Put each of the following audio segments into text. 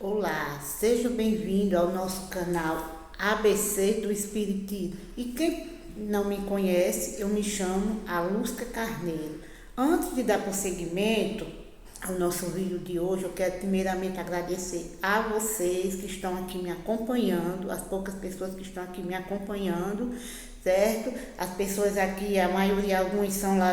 Olá, seja bem-vindo ao nosso canal ABC do Espiritismo. E quem não me conhece, eu me chamo Alusca Carneiro. Antes de dar prosseguimento ao nosso vídeo de hoje, eu quero primeiramente agradecer a vocês que estão aqui me acompanhando, as poucas pessoas que estão aqui me acompanhando, certo? As pessoas aqui, a maioria, alguns são lá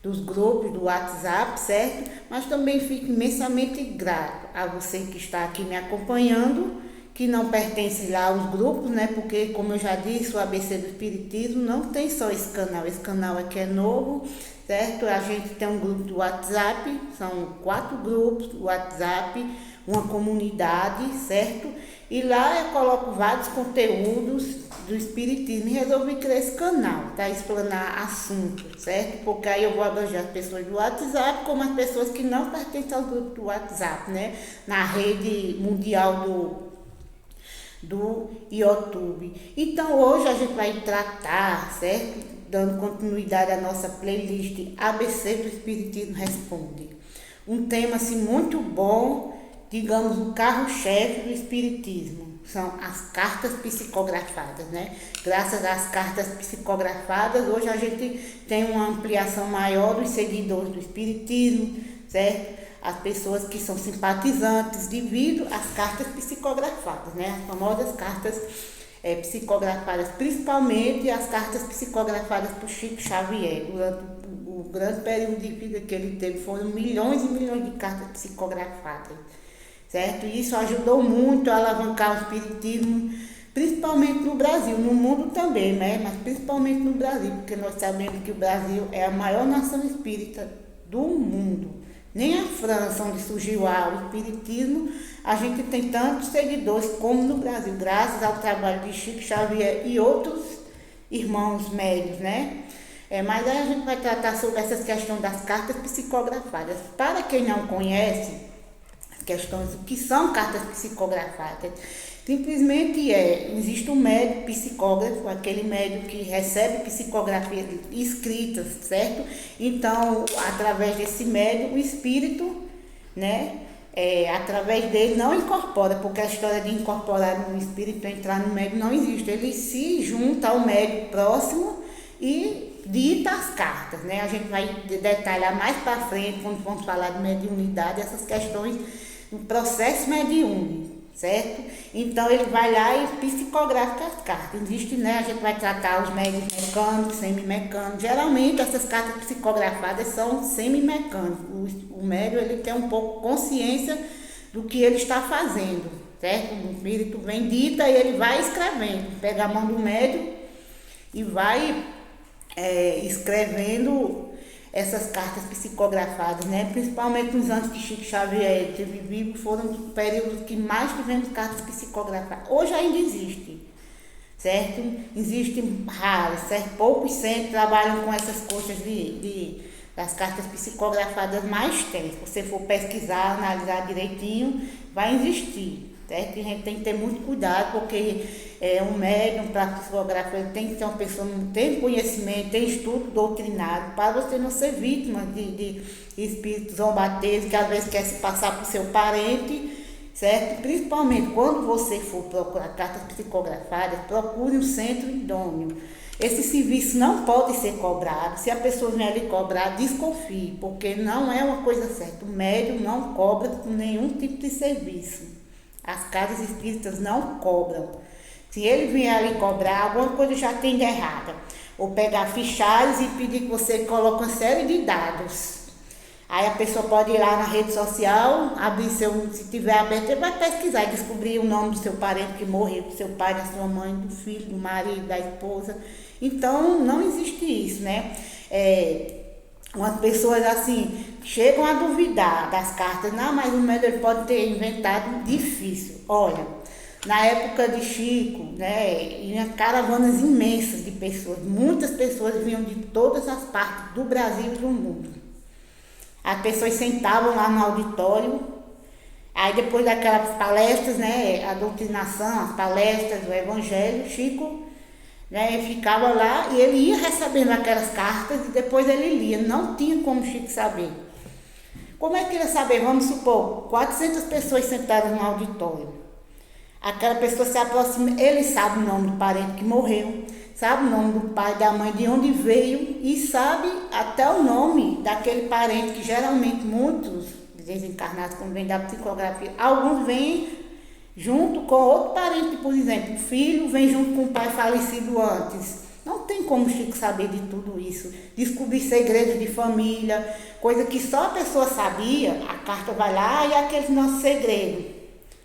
dos grupos do WhatsApp, certo? Mas também fico imensamente grato a você que está aqui me acompanhando, que não pertence lá aos grupos, né? Porque, como eu já disse, o ABC do Espiritismo não tem só esse canal aqui é novo, certo? A gente tem um grupo do WhatsApp, são 4 grupos do WhatsApp, uma comunidade, certo? E lá eu coloco vários conteúdos do Espiritismo e resolvi criar esse canal, tá? Explanar assuntos, certo? Porque aí eu vou abranger as pessoas do WhatsApp como as pessoas que não pertencem ao grupo do WhatsApp, né? Na rede mundial do YouTube. Então hoje a gente vai tratar, certo? Dando continuidade à nossa playlist ABC do Espiritismo Responde. Um tema assim muito bom, digamos, o carro-chefe do Espiritismo. São as cartas psicografadas, né? Graças às cartas psicografadas, hoje a gente tem uma ampliação maior dos seguidores do Espiritismo, certo? As pessoas que são simpatizantes devido às cartas psicografadas, né? As famosas cartas psicografadas, principalmente as cartas psicografadas por Chico Xavier. Durante o grande período de vida que ele teve, foram milhões e milhões de cartas psicografadas, certo? E isso ajudou muito a alavancar o espiritismo, principalmente no Brasil, no mundo também, né? Mas principalmente no Brasil, porque nós sabemos que o Brasil é a maior nação espírita do mundo. Nem a França, onde surgiu o espiritismo, a gente tem tantos seguidores como no Brasil, graças ao trabalho de Chico Xavier e outros irmãos médios, né? Mas aí a gente vai tratar sobre essa questão das cartas psicografadas. Para quem não conhece as questões, o que são cartas psicografadas? Simplesmente existe um médium psicógrafo, aquele médium que recebe psicografias escritas, certo? Então, através desse médium, o espírito, né? Através dele não incorpora, porque a história de incorporar no espírito, entrar no médium, não existe. Ele se junta ao médium próximo e dita as cartas, né? A gente vai detalhar mais para frente, quando vamos falar de mediunidade, essas questões do processo mediúnico, certo? Então ele vai lá e psicografa as cartas. Existe, né? A gente vai tratar os médios mecânicos, semimecânicos. Geralmente essas cartas psicografadas são semimecânicos. O médium ele tem um pouco consciência do que ele está fazendo, certo? O espírito vem dita e ele vai escrevendo. Pega a mão do médium e vai escrevendo essas cartas psicografadas, né? Principalmente nos anos que Chico Xavier teve vivo, foram os períodos que mais tivemos cartas psicografadas. Hoje ainda existe, certo? Existem raras, certo? Poucos centros trabalham com essas coisas das cartas psicografadas, mais tem. Se você for pesquisar, analisar direitinho, vai existir, certo? E a gente tem que ter muito cuidado, porque um médium para psicografar, ele tem que ser uma pessoa que tem conhecimento, tem estudo doutrinado, para você não ser vítima de espíritos zombateiros, que às vezes quer se passar por seu parente, certo? Principalmente quando você for procurar cartas psicografadas, procure um centro idôneo. Esse serviço não pode ser cobrado. Se a pessoa vier lhe cobrar, desconfie, porque não é uma coisa certa. O médium não cobra com nenhum tipo de serviço. As casas espíritas não cobram. Se ele vier ali cobrar, alguma coisa já tem de errada. Ou pegar fichários e pedir que você coloque uma série de dados. Aí a pessoa pode ir lá na rede social, abrir se tiver aberto, ele vai pesquisar e descobrir o nome do seu parente que morreu, do seu pai, da sua mãe, do filho, do marido, da esposa. Então, não existe isso, né? Umas pessoas assim, chegam a duvidar das cartas. Não, mas o médium ele pode ter inventado difícil. Olha, na época de Chico, né, iam caravanas imensas de pessoas. Muitas pessoas vinham de todas as partes do Brasil e do mundo. As pessoas sentavam lá no auditório, aí depois daquelas palestras, né, a doutrinação, as palestras do Evangelho, Chico, né, ficava lá e ele ia recebendo aquelas cartas e depois ele lia. Não tinha como Chico saber. Como é que ele ia saber? Vamos supor, 400 pessoas sentadas no auditório. Aquela pessoa se aproxima, ele sabe o nome do parente que morreu, sabe o nome do pai, da mãe, de onde veio e sabe até o nome daquele parente que geralmente muitos desencarnados, quando vêm da psicografia, alguns vêm junto com outro parente, por exemplo, o filho vem junto com o pai falecido antes. Não tem como Chico saber de tudo isso. Descobrir segredos de família, coisa que só a pessoa sabia, a carta vai lá e aquele nosso segredo.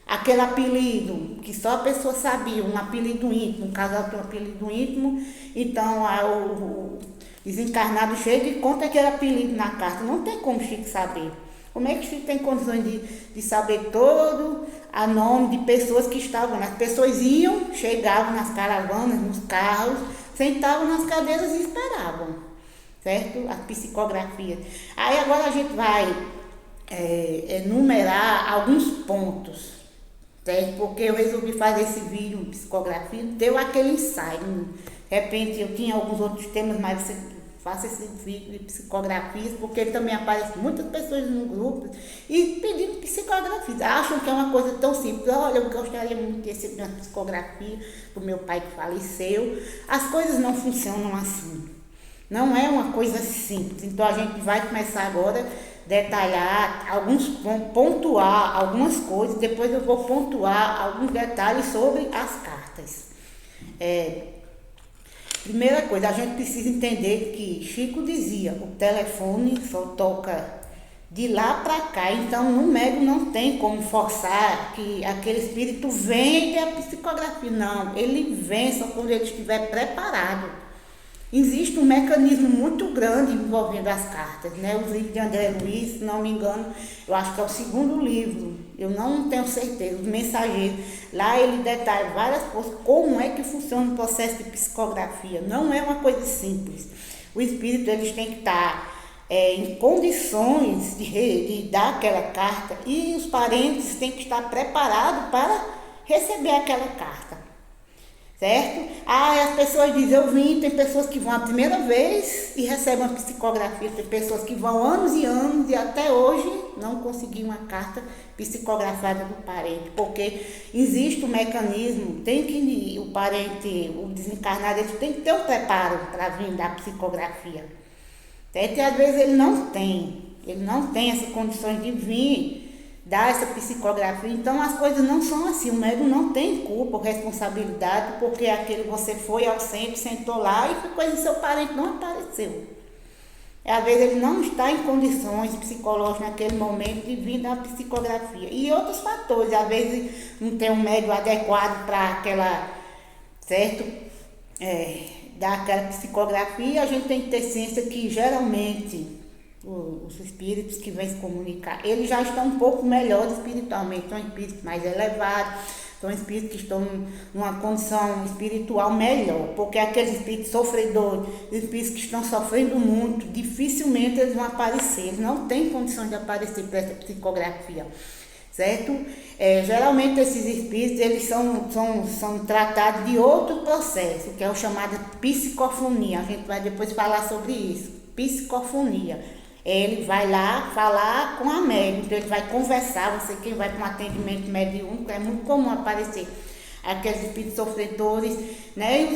Aquele apelido que só a pessoa sabia, um apelido íntimo, um casal tem um apelido íntimo, então o desencarnado chega e conta aquele apelido na carta. Não tem como Chico saber. Como é que Chico tem condições de saber todo o nome de pessoas que estavam lá? As pessoas iam, chegavam nas caravanas, nos carros, sentavam nas cadeiras e esperavam, certo? As psicografias. Aí agora a gente vai enumerar alguns pontos, certo? Porque eu resolvi fazer esse vídeo, psicografia, deu aquele insight. De repente eu tinha alguns outros temas, mas você faça esse vídeo de psicografias, porque também aparecem muitas pessoas no grupo e pedindo psicografias. Acham que é uma coisa tão simples. Olha, eu gostaria muito de receber uma psicografia do meu pai que faleceu. As coisas não funcionam assim. Não é uma coisa simples. Então a gente vai começar agora a detalhar, pontuar algumas coisas, depois eu vou pontuar alguns detalhes sobre as cartas. Primeira coisa, a gente precisa entender que Chico dizia, o telefone só toca de lá para cá, então no médium não tem como forçar que aquele espírito venha e dê a psicografia, não, ele vem só quando ele estiver preparado. Existe um mecanismo muito grande envolvendo as cartas, né? Os livros de André Luiz, se não me engano, eu acho que é o segundo livro, eu não tenho certeza, os mensageiros. Lá ele detalha várias coisas, como é que funciona o processo de psicografia. Não é uma coisa simples. O espírito, eles têm que estar em condições de dar aquela carta e os parentes têm que estar preparados para receber aquela carta. Certo? As pessoas dizem, eu vim, tem pessoas que vão a primeira vez e recebem uma psicografia, tem pessoas que vão anos e anos e até hoje não conseguiram uma carta psicografada do parente, porque existe um mecanismo, tem que o parente, o desencarnado, ele tem que ter um preparo para vir dar psicografia. Certo? E às vezes ele não tem essas condições de vir dar essa psicografia, então as coisas não são assim, o médium não tem culpa ou responsabilidade, porque aquele você foi ao centro, sentou lá e ficou e seu parente não apareceu. Às vezes ele não está em condições psicológicas naquele momento de vir dar psicografia. E outros fatores, às vezes não tem um médium adequado para aquela, certo? Dar aquela psicografia, a gente tem que ter ciência que geralmente os espíritos que vêm se comunicar, eles já estão um pouco melhores espiritualmente, são espíritos mais elevados, são espíritos que estão numa condição espiritual melhor, porque aqueles espíritos sofredores, espíritos que estão sofrendo muito, dificilmente eles vão aparecer, eles não têm condições de aparecer para essa psicografia, certo? Geralmente esses espíritos, eles são tratados de outro processo, que é o chamado psicofonia, a gente vai depois falar sobre isso, psicofonia. Ele vai lá falar com a médium, então ele vai conversar, você quem vai para um atendimento mediúnico, é muito comum aparecer aqueles espíritos sofredores, né?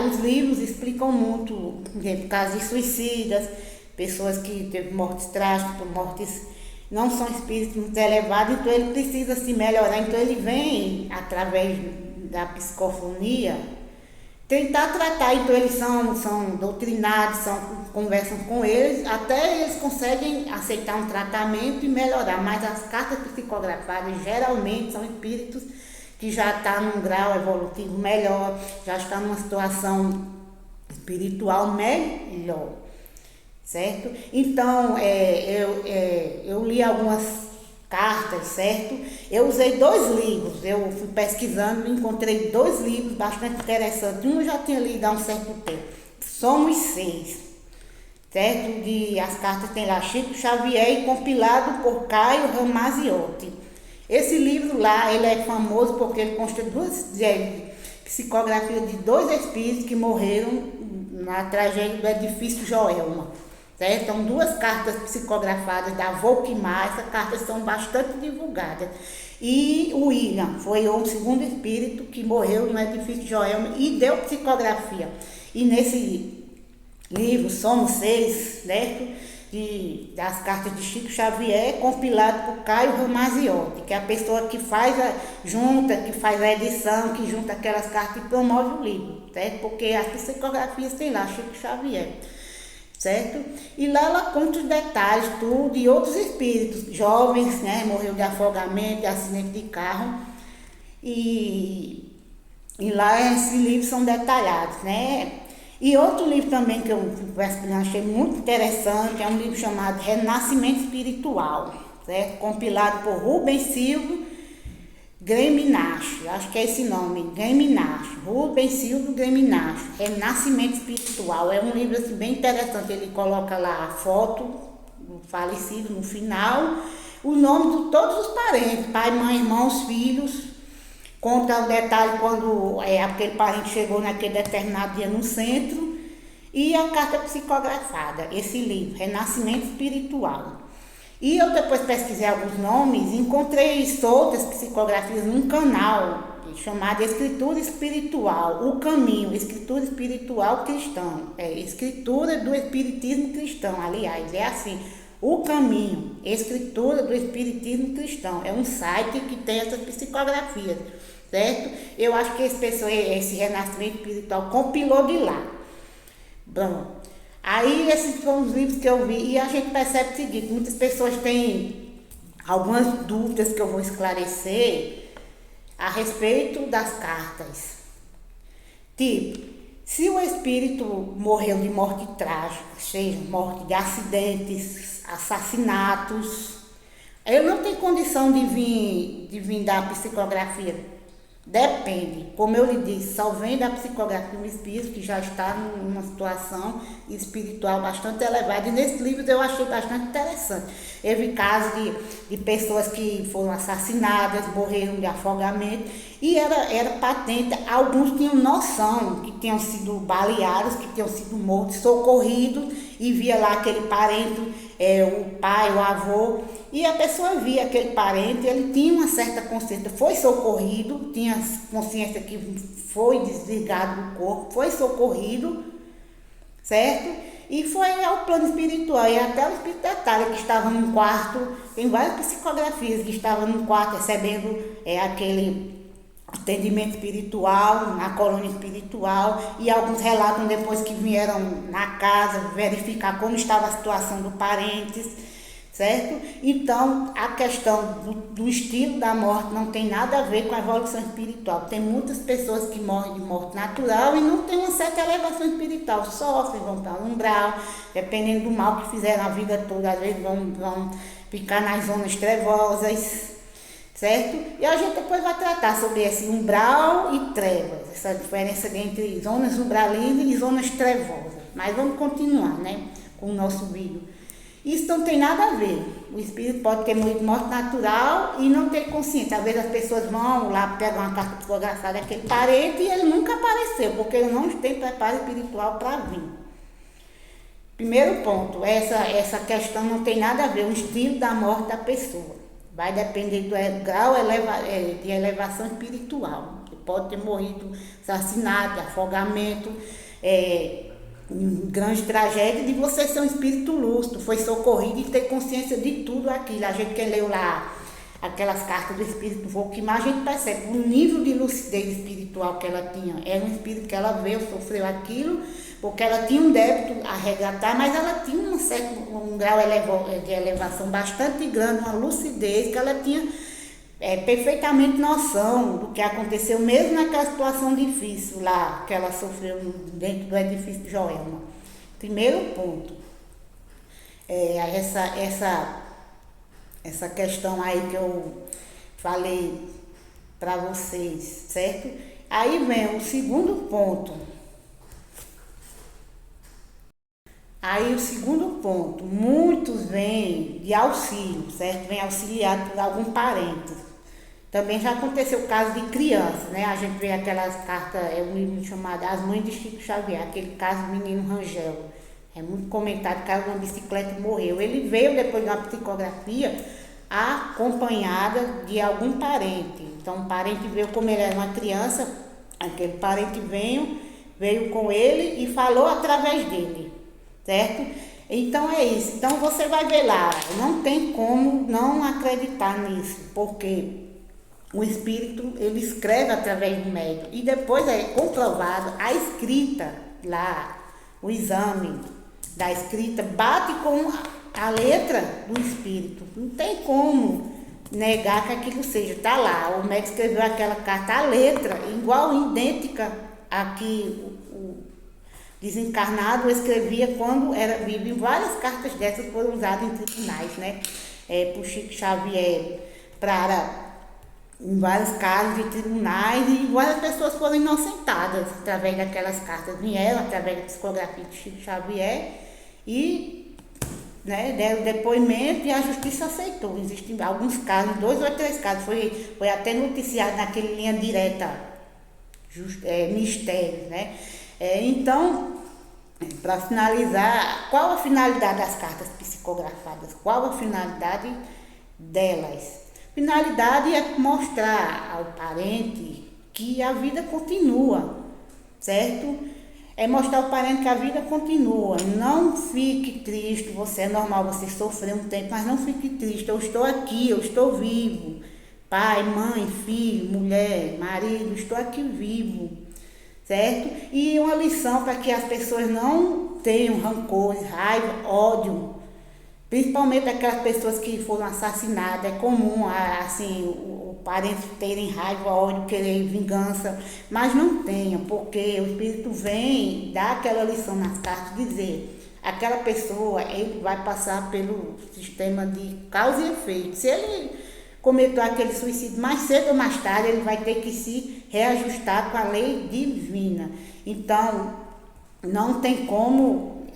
Os livros explicam muito, por exemplo, casos de suicidas, pessoas que teve mortes trágicas, mortes não são espíritos muito elevados, então ele precisa se melhorar, então ele vem através da psicofonia tentar tratar, então eles são doutrinados, conversam com eles, até eles conseguem aceitar um tratamento e melhorar, mas as cartas psicografadas geralmente são espíritos que já estão num grau evolutivo melhor, já estão numa situação espiritual melhor, certo? Então, eu li algumas cartas, certo? Eu usei 2 livros, eu fui pesquisando e encontrei 2 livros bastante interessantes. Um eu já tinha lido há um certo tempo, Somos 6, certo? As cartas tem lá Chico Xavier e compilado por Caio Ramaziotti. Esse livro lá, ele é famoso porque ele consta psicografias de 2 espíritos que morreram na tragédia do edifício Joelma. certo? São duas cartas psicografadas da Volkmar, essas cartas são bastante divulgadas. E o William foi um segundo espírito que morreu no edifício Joelma e deu psicografia. E nesse livro, Somos Seis, certo? Das cartas de Chico Xavier, compilado por Caio Ramaziotti, que é a pessoa que faz que faz a edição, que junta aquelas cartas e promove o livro, certo? Porque as psicografias tem lá, Chico Xavier, certo? E lá ela conta os detalhes, tudo, e outros espíritos, jovens, né? Morreu de afogamento, de acidente de carro, e lá esses livros são detalhados, né? E outro livro também que eu achei muito interessante é um livro chamado Renascimento Espiritual, certo? Compilado por Rubens Silva Greminache, acho que é esse nome, Greminache, Rubens Silva Greminache, Renascimento Espiritual. É um livro assim, bem interessante, ele coloca lá a foto do falecido no final, o nome de todos os parentes, pai, mãe, irmãos, filhos. Conta o detalhe quando aquele parente chegou naquele determinado dia no centro e a carta psicografada, esse livro, Renascimento Espiritual. E eu depois pesquisei alguns nomes e encontrei outras psicografias num canal chamado Escritura Espiritual, O Caminho, Escritura Espiritual Cristão, Escritura do Espiritismo Cristão, aliás, é assim, O Caminho, Escritura do Espiritismo Cristão, é um site que tem essas psicografias, certo? Eu acho que esse Renascimento Espiritual compilou de lá. Bom, aí esses foram os livros que eu vi e a gente percebe o seguinte, muitas pessoas têm algumas dúvidas que eu vou esclarecer a respeito das cartas. Tipo, se o espírito morreu de morte trágica, seja morte de acidentes, assassinatos, ele não tem condição de vir dar psicografia. Depende, como eu lhe disse, só vem da psicografia um espírito que já está numa situação espiritual bastante elevada. E nesse livro eu achei bastante interessante. Eu vi casos de pessoas que foram assassinadas, morreram de afogamento, e era patente, alguns tinham noção que tinham sido baleados, que tinham sido mortos, socorridos, e via lá aquele parente, o pai, o avô, e a pessoa via aquele parente, ele tinha uma certa consciência, foi socorrido, tinha consciência que foi desligado do corpo, foi socorrido, certo? E foi ao plano espiritual, e até o espírito detalhe que estava num quarto, tem várias psicografias que estava num quarto recebendo aquele atendimento espiritual, na colônia espiritual, e alguns relatam depois que vieram na casa verificar como estava a situação do parentes, certo? Então, a questão do estilo da morte não tem nada a ver com a evolução espiritual. Tem muitas pessoas que morrem de morte natural e não tem uma certa elevação espiritual, sofrem, vão para o umbral, dependendo do mal que fizeram a vida toda, às vezes vão ficar nas zonas trevosas, certo? E a gente depois vai tratar sobre esse umbral e trevas, essa diferença entre zonas umbralinas e zonas trevosas. Mas vamos continuar, né, com o nosso vídeo. Isso não tem nada a ver. O espírito pode ter morrido de morte natural e não ter consciência. Às vezes as pessoas vão lá, pegam uma carta psicografada daquele parente e ele nunca apareceu, porque ele não tem preparo espiritual para vir. Primeiro ponto, essa questão não tem nada a ver, o estilo da morte da pessoa. Vai depender do grau de elevação espiritual. Você pode ter morrido assassinado, de afogamento, grande tragédia de você ser um espírito lúcido, foi socorrido e ter consciência de tudo aquilo. A gente que leu lá aquelas cartas do espírito Volkmar, a gente percebe o nível de lucidez espiritual que ela tinha. Era um espírito que ela veio, sofreu aquilo, porque ela tinha um débito a resgatar, mas ela tinha um grau de elevação bastante grande, uma lucidez que ela tinha perfeitamente noção do que aconteceu, mesmo naquela situação difícil lá que ela sofreu dentro do edifício de Joelma. Primeiro ponto, essa questão aí que eu falei para vocês, certo? Aí vem o segundo ponto. Muitos vêm de auxílio, certo? Vêm auxiliado por algum parente. Também já aconteceu o caso de crianças, né? A gente vê aquelas cartas, um livro chamado As Mães de Chico Xavier, aquele caso do menino Rangel. É muito comentado, caiu numa bicicleta e morreu. Ele veio depois de uma psicografia acompanhada de algum parente. Então o parente veio, como ele era uma criança, aquele parente veio com ele e falou através dele, certo? Então é isso. Então você vai ver lá, não tem como não acreditar nisso, porque o espírito, ele escreve através do médium e depois é comprovado a escrita lá, o exame da escrita bate com a letra do espírito. Não tem como negar que aquilo seja. Tá lá, o médico escreveu aquela carta, a letra igual, idêntica a que o desencarnado escrevia quando era vivo. E várias cartas dessas foram usadas em tribunais, né? Por Chico Xavier, em vários casos de tribunais, e várias pessoas foram inocentadas através daquelas cartas. Vieram através da psicografia de Chico Xavier e, né, deram depoimento e a justiça aceitou. Existem alguns casos, 2 ou 3 casos, foi até noticiado naquele Linha Direta, Mistérios, né? Então, para finalizar, qual a finalidade das cartas psicografadas? Qual a finalidade delas? Finalidade é mostrar ao parente que a vida continua, certo? É mostrar ao parente que a vida continua. Não fique triste, você é normal, você sofreu um tempo, mas não fique triste. Eu estou aqui, eu estou vivo. Pai, mãe, filho, mulher, marido, estou aqui vivo, certo? E uma lição para que as pessoas não tenham rancor, raiva, ódio. Principalmente aquelas pessoas que foram assassinadas. É comum, assim, o parente terem raiva, ódio, querer vingança, mas não tenha, porque o espírito vem dar aquela lição nas cartas, dizer, aquela pessoa, ele vai passar pelo sistema de causa e efeito. Se ele cometeu aquele suicídio mais cedo ou mais tarde, ele vai ter que se reajustar com a lei divina. Então, não tem como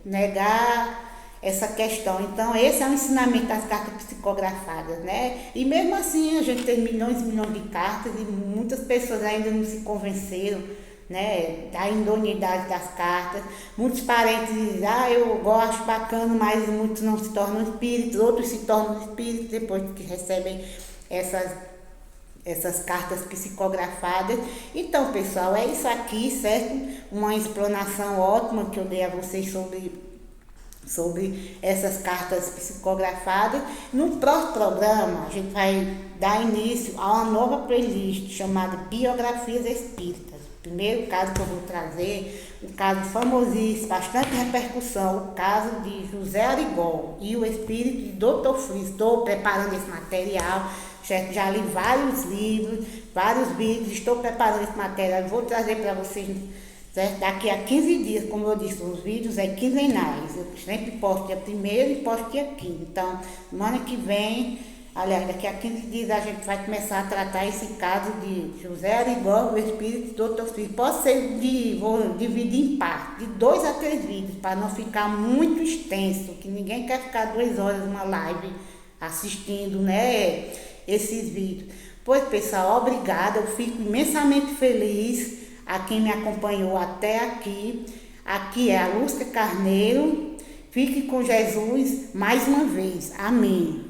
negar essa questão. Então, esse é o ensinamento das cartas psicografadas, né? E mesmo assim, a gente tem milhões e milhões de cartas e muitas pessoas ainda não se convenceram, né, da idoneidade das cartas. Muitos parentes dizem, eu gosto, bacana, mas muitos não se tornam espíritos, outros se tornam espíritos depois que recebem essas cartas psicografadas. Então, pessoal, é isso aqui, certo? Uma explanação ótima que eu dei a vocês sobre essas cartas psicografadas. No próximo programa, a gente vai dar início a uma nova playlist chamada Biografias Espíritas. O primeiro caso que eu vou trazer, um caso famosíssimo, bastante repercussão, o caso de José Arigó e o espírito de Dr. Fris. Estou preparando esse material, já li vários livros, vários vídeos, estou preparando esse material, vou trazer para vocês, certo? Daqui a 15 dias, como eu disse, os vídeos é quinzenais. Eu sempre posto dia 1º e posto dia 15. Então, semana que vem, aliás, daqui a 15 dias a gente vai começar a tratar esse caso de José Arigó, o espírito do Dr. Fris. Pode ser vou dividir em partes, de 2 a 3 vídeos, para não ficar muito extenso, que ninguém quer ficar 2 horas numa live assistindo, né, esses vídeos. Pois, pessoal, obrigada, eu fico imensamente feliz a quem me acompanhou até aqui. Aqui é a Lúcia Carneiro. Fique com Jesus mais uma vez. Amém.